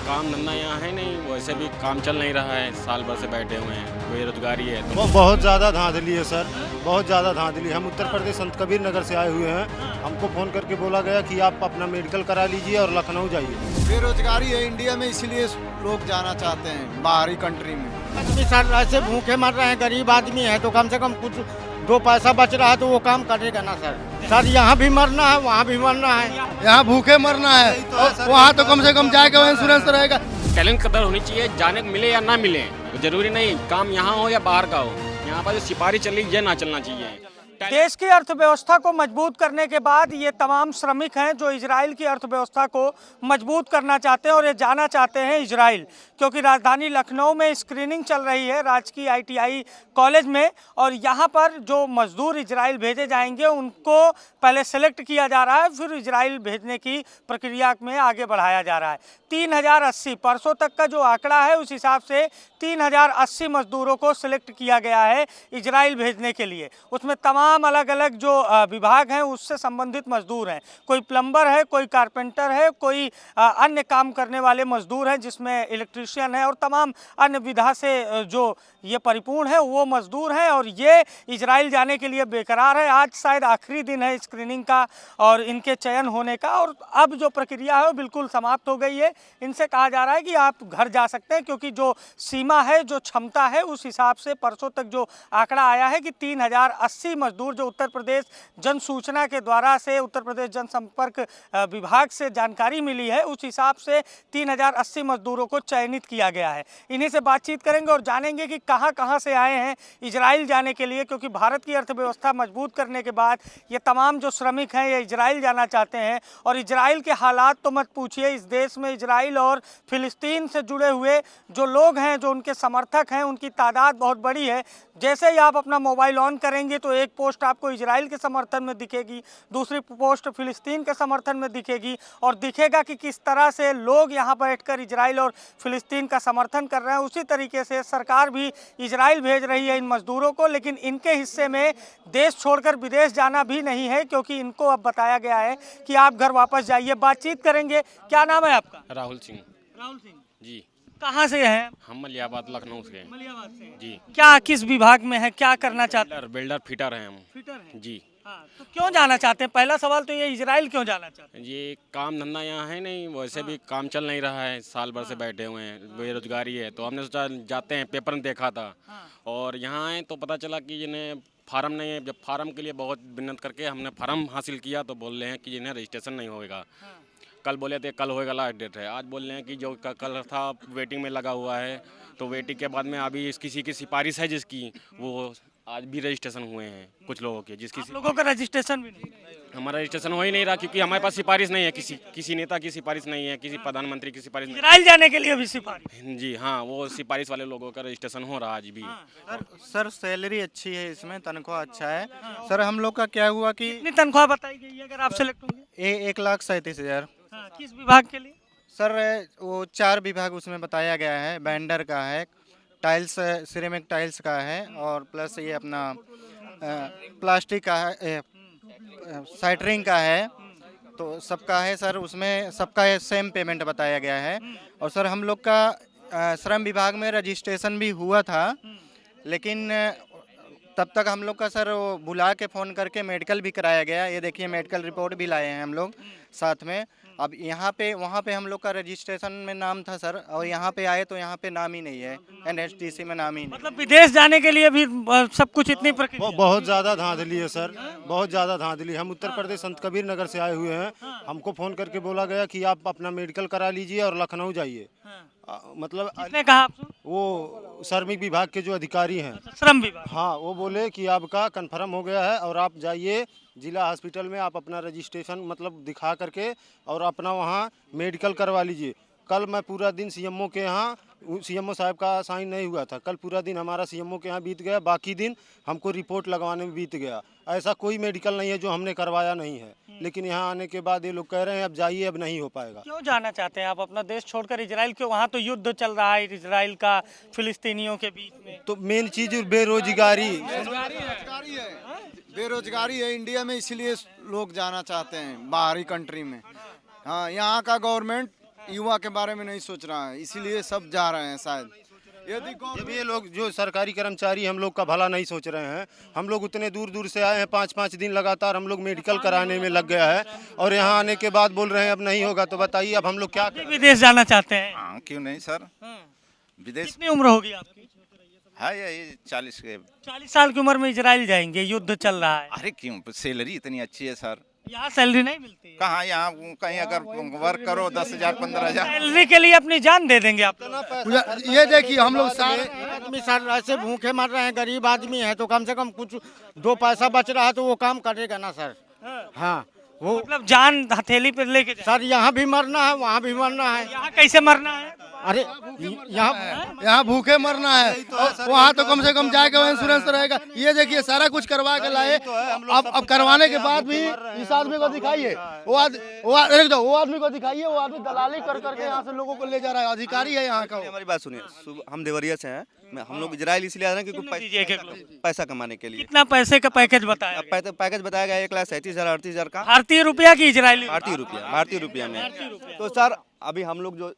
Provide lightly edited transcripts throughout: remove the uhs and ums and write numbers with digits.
काम धंधा यहाँ है नहीं, वैसे भी काम चल नहीं रहा है, साल भर से बैठे हुए हैं, बेरोजगारी है। वो बहुत ज़्यादा धांधली है सर, बहुत ज़्यादा धांधली। हम उत्तर प्रदेश संत कबीर नगर से आए हुए हैं। हमको फ़ोन करके बोला गया कि आप अपना मेडिकल करा लीजिए और लखनऊ जाइए। बेरोजगारी है इंडिया में, इसलिए लोग जाना चाहते हैं बाहरी कंट्री में। आदमी सर ऐसे भूखे मर रहे हैं, गरीब आदमी है तो कम से कम कुछ दो पैसा बच रहा है तो वो काम करेगा ना सर। सर यहाँ भी मरना है, वहाँ भी मरना है। यहाँ भूखे मरना है, वहाँ तो कम से कम जाएगा इंश्योरेंस रहेगा। टैलेंट कदर होनी चाहिए, जाने को मिले या ना मिले, जरूरी नहीं काम यहाँ हो या बाहर का हो। यहाँ पर जो सिपारी चल रही है ना चलना चाहिए। देश की अर्थव्यवस्था को मजबूत करने के बाद ये तमाम श्रमिक हैं जो इजराइल की अर्थव्यवस्था को मजबूत करना चाहते हैं और ये जाना चाहते हैं इजराइल, क्योंकि राजधानी लखनऊ में स्क्रीनिंग चल रही है राजकीय ITI कॉलेज में, और यहाँ पर जो मजदूर इजराइल भेजे जाएंगे उनको पहले सेलेक्ट किया जा रहा है, फिर इजराइल भेजने की प्रक्रिया में आगे बढ़ाया जा रहा है। 3080 परसों तक का जो आंकड़ा है उस हिसाब से 3080 मजदूरों को सिलेक्ट किया गया है इजराइल भेजने के लिए। उसमें तमाम अलग अलग जो विभाग हैं उससे संबंधित मजदूर हैं, कोई प्लम्बर है, कोई कारपेंटर है, कोई अन्य काम करने वाले मजदूर हैं जिसमें इलेक्ट्रीशियन है और तमाम अन्य विधा से जो ये परिपूर्ण है वो मजदूर हैं, और ये इजराइल जाने के लिए बेकरार है। आज शायद आखिरी दिन है स्क्रीनिंग का और इनके चयन होने का, और अब जो प्रक्रिया है वो बिल्कुल समाप्त हो गई है। इनसे कहा जा रहा है कि आप घर जा सकते हैं, क्योंकि जो सीमा है, जो क्षमता है, उस हिसाब से परसों तक जो आंकड़ा आया है कि 3080 मजदूर जो उत्तर प्रदेश जन सूचना के द्वारा से उत्तर प्रदेश जनसंपर्क विभाग से जानकारी मिली है, उस हिसाब से 3080 मजदूरों को चयनित किया गया है। इन्हीं से बातचीत करेंगे और जानेंगे कि कहाँ कहाँ से आए हैं इजराइल जाने के लिए, क्योंकि भारत की अर्थव्यवस्था मजबूत करने के बाद ये तमाम जो श्रमिक हैं ये इजराइल जाना चाहते हैं। और इजराइल के हालात तो मत पूछिए, इस देश में इजराइल और फिलिस्तीन से जुड़े हुए जो लोग हैं, जो उनके समर्थक हैं, उनकी तादाद बहुत बड़ी है। जैसे ही आप अपना मोबाइल ऑन करेंगे तो एक पोस्ट आपको इजराइल के समर्थन में दिखेगी, दूसरी पोस्ट फिलिस्तीन के समर्थन में दिखेगी, और दिखेगा कि किस तरह से लोग यहाँ बैठकर इजराइल और फिलिस्तीन का समर्थन कर रहे हैं। उसी तरीके से सरकार भी इजराइल भेज रही है इन मजदूरों को, लेकिन इनके हिस्से में देश छोड़कर विदेश जाना भी नहीं है, क्योंकि इनको अब बताया गया है कि आप घर वापस जाइए। बातचीत करेंगे। क्या नाम है आपका? राहुल सिंह। राहुल सिंह जी। कहाँ से हैं? हम मलियाबाद लखनऊ से हैं। मलियाबाद से। जी। क्या किस विभाग में है, क्या करना चाहते हैं? बिल्डर फिटर हैं हम। फिटर हैं। जी। हाँ, तो क्यों जाना चाहते हैं? पहला सवाल तो ये, इजराइल क्यों जाना चाहते हैं? ये काम धंधा यहाँ है नहीं, वैसे भी काम चल नहीं रहा है, साल भर से बैठे हुए हैं, बेरोजगारी है, तो हमने सोचा जाते हैं। पेपर में देखा था और यहाँ आए तो पता चला कि इन्हें फार्म नहीं है। जब फार्म के लिए बहुत मिन्नत करके हमने फार्म हासिल किया तो बोल रहे हैं कि इन्हें रजिस्ट्रेशन नहीं होएगा। कल बोले थे कल होएगा, लास्ट डेट है। आज बोल रहे हैं कि जो कल था वेटिंग में लगा हुआ है, तो वेटिंग के बाद में अभी किसी की सिफारिश है जिसकी, वो आज भी रजिस्ट्रेशन हुए हैं कुछ लोगों के, जिसकी लोगों का रजिस्ट्रेशन भी नहीं। हमारा रजिस्ट्रेशन हो ही नहीं रहा, क्योंकि हमारे पास सिफारिश नहीं है, किसी नेता की सिफारिश नहीं है, किसी प्रधानमंत्री की सिफारिश नहीं इजराइल जाने के लिए भी सिफारिश। है। जी हाँ, वो सिफारिश वाले लोगों का रजिस्ट्रेशन हो रहा आज भी। सर सैलरी अच्छी है, इसमें तनख्वाह अच्छा है। सर हम लोग का क्या हुआ कि कितनी तनख्वाह बताई गई है अगर आप सिलेक्ट होंगे? 1,37,000। किस विभाग के लिए? सर वो 4 विभाग उसमें बताया गया है। बैंडर का है, टाइल्स सिरेमिक टाइल्स का है, और प्लस ये अपना प्लास्टिक का है, साइटरिंग का है, तो सबका है सर। उसमें सबका सेम पेमेंट बताया गया है। और सर हम लोग का श्रम विभाग में रजिस्ट्रेशन भी हुआ था, लेकिन तब तक हम लोग का सर वो बुला के फ़ोन करके मेडिकल भी कराया गया। ये देखिए मेडिकल रिपोर्ट भी लाए हैं हम लोग साथ में। अब यहाँ पे वहाँ पे हम लोग का रजिस्ट्रेशन में नाम था सर, और यहाँ पे आए तो यहाँ पे नाम ही नहीं है, NHTC में नाम ही नहीं। मतलब विदेश जाने के लिए भी सब कुछ इतनी प्रक्रिया। वो बहुत ज़्यादा धांधली है सर, बहुत ज़्यादा धांधली। हम उत्तर प्रदेश संत कबीर नगर से आए हुए हैं। हमको फ़ोन करके बोला गया कि आप अपना मेडिकल करा लीजिए और लखनऊ जाइए। मतलब किसने कहा आपसे? वो श्रमिक विभाग के जो अधिकारी हैं, श्रम विभाग। हाँ, वो बोले कि आपका कंफर्म हो गया है और आप जाइए जिला हॉस्पिटल में, आप अपना रजिस्ट्रेशन मतलब दिखा करके और अपना वहाँ मेडिकल करवा लीजिए। कल मैं पूरा दिन CMO के यहाँ, CMO साहब का साइन नहीं हुआ था, कल पूरा दिन हमारा CMO के यहाँ बीत गया, बाकी दिन हमको रिपोर्ट लगवाने में बीत गया। ऐसा कोई मेडिकल नहीं है जो हमने करवाया नहीं है, लेकिन यहाँ आने के बाद ये लोग कह रहे हैं अब जाइए, अब नहीं हो पाएगा। क्यों जाना चाहते हैं आप अपना देश छोड़कर इजराइल? क्यों? वहाँ तो युद्ध चल रहा है इजराइल का फिलिस्तीनियों के बीच में। तो मेन चीज़ बेरोजगारी बेरोजगारी है इंडिया में, इसलिए लोग जाना चाहते हैं बाहरी कंट्री में। हाँ, यहाँ का गवर्नमेंट युवा के बारे में नहीं सोच रहा है, इसीलिए सब जा रहे हैं शायद। यदि जब ये लोग जो सरकारी कर्मचारी हम लोग का भला नहीं सोच रहे हैं, हम लोग उतने दूर दूर से आए हैं, 5-5 दिन लगातार हम लोग मेडिकल कराने में लग गया है और यहाँ आने के बाद बोल रहे हैं अब नहीं होगा, तो बताइए अब हम लोग क्या करें? विदेश जाना चाहते हैं? हाँ क्यों नहीं सर, विदेश कितनी उम्र होगी आपकी? है यही 40 के। 40 साल की उम्र में इजराइल जाएंगे, युद्ध चल रहा है। अरे क्यों, सैलरी इतनी अच्छी है सर। यहाँ सैलरी नहीं मिलती है। कहाँ, यहाँ कहीं अगर वर्क करो 10,000 15,000। सैलरी के लिए अपनी जान दे देंगे आप? ये देखिए हम लोग सारे आदमी सर ऐसे भूखे मर रहे हैं, गरीब आदमी है तो कम से कम कुछ 2 पैसा बच रहा है तो वो काम करेगा ना सर। हाँ वो मतलब जान हथेली पर लेके जाए। सर यहाँ भी मरना है वहाँ भी मरना है। यहाँ कैसे मरना है? अरे यहाँ भूखे मरना है, वहाँ तो कम से कम जाके इंश्योरेंस रहेगा। ये देखिए सारा कुछ करवा के लाए, अब करवाने के बाद भी इस आदमी को दिखाइए, वो आदमी को दिखाइए, वो आदमी दलाली कर करके यहाँ से लोगों को ले जा रहा है, अधिकारी है यहाँ का। हमारी बात सुनिए, हम देवरिया से हैं, हम लोग इजराइल इसलिए आ रहे हैं क्योंकि पैसा कमाने के लिए। कितना पैसे का पैकेज बताया? पैकेज बताया गया 1,37,000 38,000 का भारतीय रुपया की इजरायली? भारतीय रुपया में। तो सर अभी हम लोग जो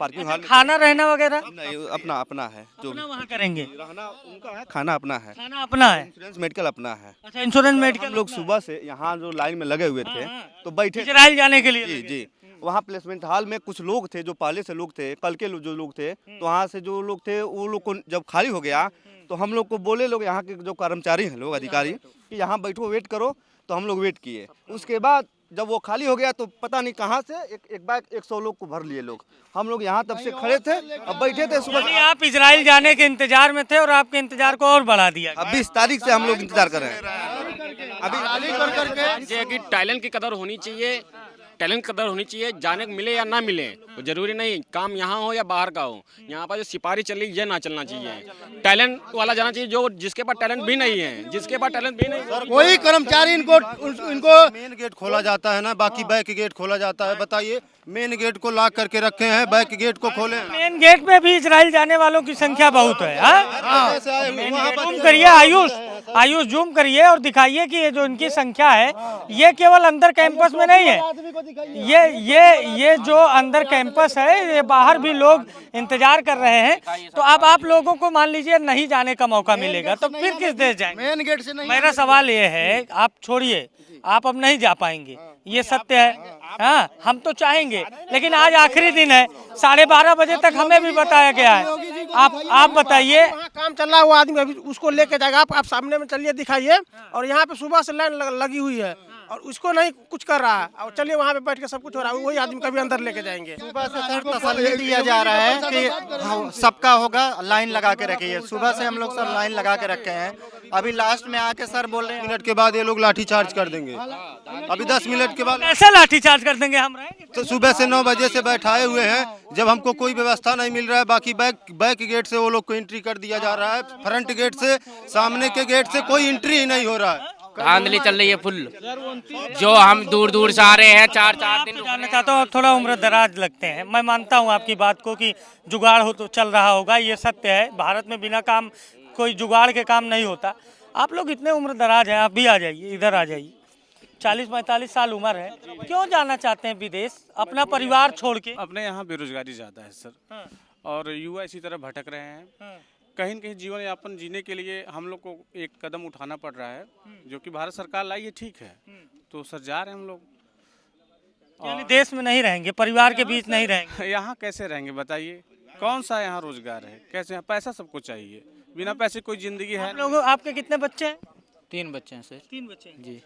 पार्किंग हॉल, खाना रहना वगैरह नहीं अपना है, जो अपना वहाँ करेंगे। रहना उनका है, खाना अपना है, खाना अपना है। इंश्योरेंस मेडिकल अपना है। अच्छा, इंश्योरेंस मेडिकल। हम लोग सुबह से यहाँ जो लाइन में लगे हुए थे तो बैठे इजराइल जाने के लिए? जी। वहाँ प्लेसमेंट हॉल में कुछ लोग थे जो पहले से लोग थे, कल के जो लोग थे, तो वहाँ से जो लोग थे वो लोग को जब खाली हो गया तो हम लोग को बोले लोग यहाँ के जो कर्मचारी हैं लोग अधिकारी कि यहाँ बैठो वेट करो, तो हम लोग वेट किए। उसके बाद जब वो खाली हो गया तो पता नहीं कहाँ से एक बैग 100 लोग को भर लिए लोग। हम लोग यहाँ तब से खड़े थे, अब बैठे थे सुबह। आप इजराइल जाने के इंतजार में थे और आपके इंतजार को और बढ़ा दिया। अब 20 तारीख से हम लोग इंतजार कर रहे हैं। अभी टैलेंट की कदर होनी चाहिए, टैलेंट कदर होनी चाहिए, जाने को मिले या ना मिले, तो जरूरी नहीं काम यहाँ हो या बाहर का हो। यहाँ पर जो सिपाही चल रही ये ना चलना चाहिए, टैलेंट वाला जाना चाहिए, जो जिसके पास टैलेंट भी नहीं है, जिसके पास टैलेंट भी नहीं। कोई कर्मचारी इनको मेन गेट खोला जाता है ना, बाकी बैक गेट खोला जाता है। बताइए, मेन गेट को लॉक करके रखे हैं, बैक गेट को खोले। मेन गेट पे भी इजराइल जाने वालों की संख्या बहुत है। जूम करिए आयुष जूम करिए और दिखाइए कि ये जो इनकी संख्या है ये केवल अंदर कैंपस में नहीं है, ये जो अंदर कैंपस है ये बाहर भी लोग इंतजार कर रहे हैं। तो अब आप लोगों को मान लीजिए नहीं जाने का मौका मिलेगा तो फिर किस देश जाएंगे? मेन गेट से नहीं। मेरा सवाल ये है, आप छोड़िए, आप अब नहीं जा पाएंगे, ये सत्य है। हाँ, हम तो चाहेंगे, लेकिन आज आखिरी दिन है, 12:30 बजे तक हमें भी बताया गया है। आप बताइए। काम चल रहा है, वो आदमी अभी उसको लेके जाएगा। आप सामने में चलिए, दिखाइए। और यहाँ पे सुबह से लाइन लगी हुई है और उसको नहीं कुछ कर रहा है, और चलिए वहाँ पे बैठ के सब कुछ हो रहा है, वही आदमी कभी अंदर लेके जाएंगे। सुबह से सर तसल्ली दिया जा रहा है कि सबका होगा, लाइन लगा के रखिए। सुबह से हम लोग सब लाइन लगा के रखे हैं, अभी लास्ट में आके सर बोल रहे हैं मिनट के बाद ये लोग लाठी चार्ज कर देंगे। अभी 10 मिनट के बाद कैसे लाठी चार्ज कर देंगे? हम रहेंगे तो सुबह से 9 बजे से बैठाए हुए हैं, जब हमको कोई व्यवस्था नहीं मिल रहा है। बाकी बैक गेट से वो लोग को एंट्री कर दिया जा रहा है, फ्रंट गेट से, सामने के गेट से कोई एंट्री ही नहीं हो रहा है। धांधली चल रही है फुल, जो हम दूर दूर से आ रहे हैं, 4-4 दिन। जानना चाहता हूँ, आप थोड़ा उम्र दराज लगते हैं, मैं मानता हूँ आपकी बात को कि जुगाड़ हो तो चल रहा होगा, ये सत्य है। भारत में बिना काम कोई जुगाड़ के काम नहीं होता। आप लोग इतने उम्र दराज हैं, आप भी आ जाइए, इधर आ जाइए। 40-45 साल उम्र है, क्यों जाना चाहते हैं विदेश अपना परिवार छोड़ के? अपने यहाँ बेरोजगारी ज़्यादा है सर, और युवा इसी तरह भटक रहे हैं। कहीं न कहीं जीवन यापन जीने के लिए हम लोग को एक कदम उठाना पड़ रहा है, जो कि भारत सरकार लाई है, ठीक है। तो सर जा रहे हैं हम लोग। यानी देश में नहीं रहेंगे, परिवार के बीच नहीं रहेंगे? यहाँ कैसे रहेंगे बताइए? कौन सा यहाँ रोजगार है? कैसे? यहाँ पैसा सबको चाहिए, बिना पैसे कोई जिंदगी है? लोगों, आपके कितने बच्चे हैं? 3 बच्चे हैं सर। 3 बच्चे हैं जी।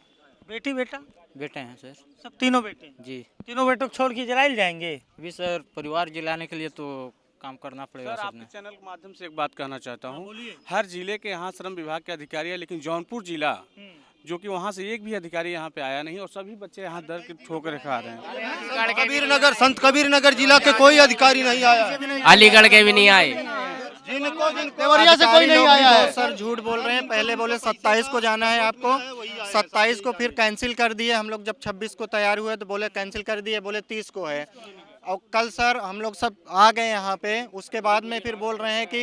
बेटी बेटा? बेटे हैं सर। सब तीनों बेटे? जी। तीनों बेटों को छोड़ के इजराइल जाएंगे? अभी सर परिवार जिलाने के लिए तो काम करना पड़ेगा सर, सर। आपके चैनल के माध्यम से एक बात कहना चाहता हूँ, हर जिले के यहाँ श्रम विभाग के अधिकारी है, लेकिन जौनपुर जिला जो कि वहाँ से एक भी अधिकारी यहाँ पे आया नहीं, और सभी बच्चे यहाँ दर के ठोकर खा रहे हैं। कबीर नगर, संत कबीर नगर जिला के कोई अधिकारी नहीं आया, अलीगढ़ के भी नहीं आए, देवरिया से कोई नहीं आया है। सर झूठ बोल रहे हैं, पहले बोले 27 को जाना है आपको, 27 को फिर कैंसिल कर दिए। हम लोग जब 26 को तैयार हुए तो बोले कैंसिल कर दिए, बोले 30 को है। और कल सर हम लोग सब आ गए यहाँ पे, उसके बाद में फिर बोल रहे हैं कि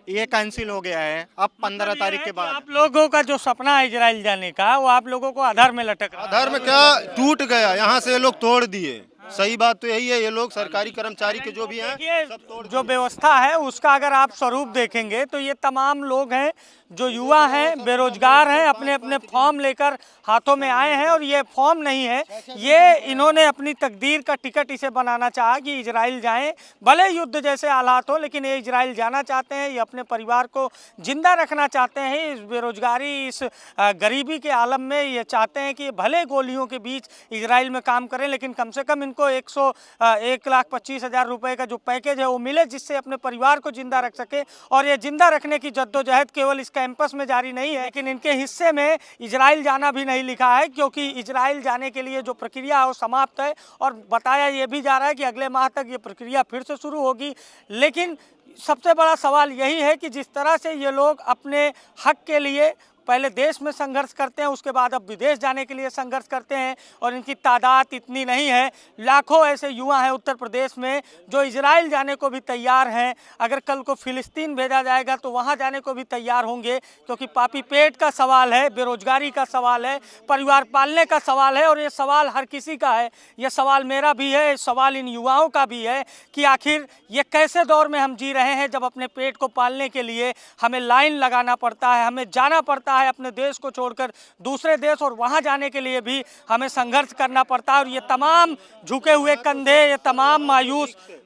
ये कैंसिल हो गया है अब 15 तारीख के बाद। आप लोगों का जो सपना है इजराइल जाने का, वो आप लोगों को आधार में लटक रहा है। आधार में क्या टूट गया, यहाँ से ये लोग तोड़ दिए। सही बात तो यही है, ये लोग सरकारी कर्मचारी के जो भी हैं देखिए जो व्यवस्था है उसका अगर आप स्वरूप देखेंगे तो ये तमाम लोग हैं जो युवा हैं, बेरोजगार हैं, अपने अपने फॉर्म लेकर हाथों में आए हैं। और ये फॉर्म नहीं है, ये इन्होंने अपनी तकदीर का टिकट इसे बनाना चाहा कि इजराइल जाएं, भले युद्ध जैसे हालात हो, लेकिन ये इजराइल जाना चाहते हैं। ये अपने परिवार को जिंदा रखना चाहते हैं। इस बेरोजगारी, इस गरीबी के आलम में ये चाहते हैं कि भले गोलियों के बीच इजराइल में काम करें, लेकिन कम से कम इनको 1,25,000 रुपए का जो पैकेज है वो मिले, जिससे अपने परिवार को जिंदा रख सके। और ये जिंदा रखने की जद्दोजहद केवल इस कैंपस में जारी नहीं है, लेकिन इनके हिस्से में इजराइल जाना भी नहीं लिखा है, क्योंकि इजराइल जाने के लिए जो प्रक्रिया है वो समाप्त है। और बताया ये भी जा रहा है कि अगले माह तक ये प्रक्रिया फिर से शुरू होगी। लेकिन सबसे बड़ा सवाल यही है कि जिस तरह से ये लोग अपने हक के लिए पहले देश में संघर्ष करते हैं, उसके बाद अब विदेश जाने के लिए संघर्ष करते हैं, और इनकी तादाद इतनी नहीं है। लाखों ऐसे युवा हैं उत्तर प्रदेश में जो इजराइल जाने को भी तैयार हैं। अगर कल को फिलिस्तीन भेजा जाएगा तो वहाँ जाने को भी तैयार होंगे, क्योंकि पापी पेट का सवाल है, बेरोजगारी का सवाल है, परिवार पालने का सवाल है। और ये सवाल हर किसी का है, ये सवाल मेरा भी है, सवाल इन युवाओं का भी है कि आखिर ये कैसे दौर में हम जी रहे हैं, जब अपने पेट को पालने के लिए हमें लाइन लगाना पड़ता है, हमें जाना पड़ता है अपने देश को छोड़कर दूसरे देश, और वहां जाने के लिए भी हमें संघर्ष करना पड़ता है। और ये तमाम झुके हुए कंधे, ये तमाम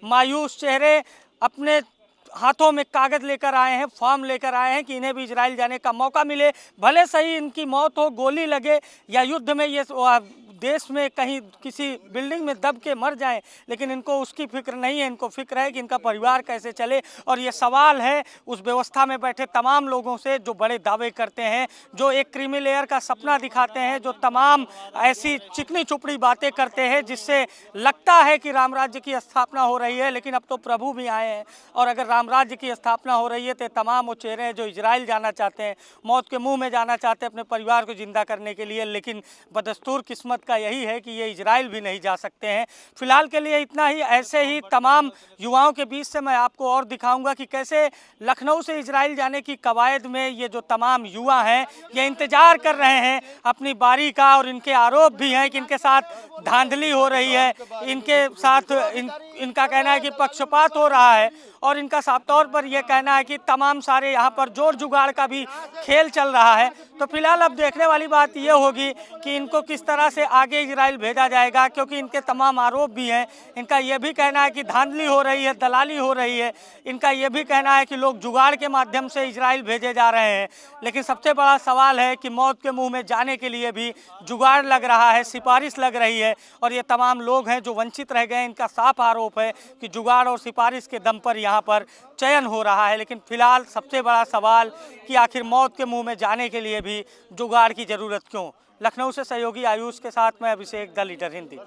मायूस चेहरे अपने हाथों में कागज लेकर आए हैं, फॉर्म लेकर आए हैं कि इन्हें भी इजराइल जाने का मौका मिले। भले सही इनकी मौत हो, गोली लगे या युद्ध में ये देश में कहीं किसी बिल्डिंग में दब के मर जाएं, लेकिन इनको उसकी फिक्र नहीं है। इनको फिक्र है कि इनका परिवार कैसे चले। और ये सवाल है उस व्यवस्था में बैठे तमाम लोगों से जो बड़े दावे करते हैं, जो एक क्रीमी लेयर का सपना दिखाते हैं, जो तमाम ऐसी चिकनी चुपड़ी बातें करते हैं जिससे लगता है कि राम राज्य की स्थापना हो रही है। लेकिन अब तो प्रभु भी आए हैं, और अगर राम राज्य की स्थापना हो रही है तो तमाम वो चेहरे हैं जो इजराइल जाना चाहते हैं, मौत के मुँह में जाना चाहते हैं अपने परिवार को जिंदा करने के लिए। लेकिन बदस्तूर किस्मत का यही है कि ये इजराइल भी नहीं जा सकते हैं। फिलहाल के लिए इतना ही। ऐसे ही तमाम युवाओं के बीच से मैं आपको और दिखाऊंगा कि कैसे लखनऊ से इजराइल जाने की कवायद में ये जो तमाम युवा हैं ये इंतजार कर रहे हैं अपनी बारी का। और इनके आरोप भी हैं कि इनके साथ धांधली हो रही है, इनके साथ इनका कहना है कि पक्षपात हो रहा है, और इनका साफ तौर पर यह कहना है कि तमाम सारे यहाँ पर जोर जुगाड़ का भी खेल चल रहा है। तो फिलहाल अब देखने वाली बात यह होगी कि इनको किस तरह से आगे इजराइल भेजा जाएगा, क्योंकि इनके तमाम आरोप भी हैं। इनका यह भी कहना है कि धांधली हो रही है, दलाली हो रही है। इनका यह भी कहना है कि लोग जुगाड़ के माध्यम से इजराइल भेजे जा रहे हैं। लेकिन सबसे बड़ा सवाल है कि मौत के मुँह में जाने के लिए भी जुगाड़ लग रहा है, सिफारिश लग रही है। और ये तमाम लोग हैं जो वंचित रह गए, इनका साफ आरोप है कि जुगाड़ और सिफारिश के दम पर यहाँ पर चयन हो रहा है। लेकिन फिलहाल सबसे बड़ा सवाल कि आखिर मौत के मुंह में जाने के लिए भी जुगाड़ की ज़रूरत क्यों। लखनऊ से सहयोगी आयुष के साथ मैं अभिषेक, द लीडर हिंदी।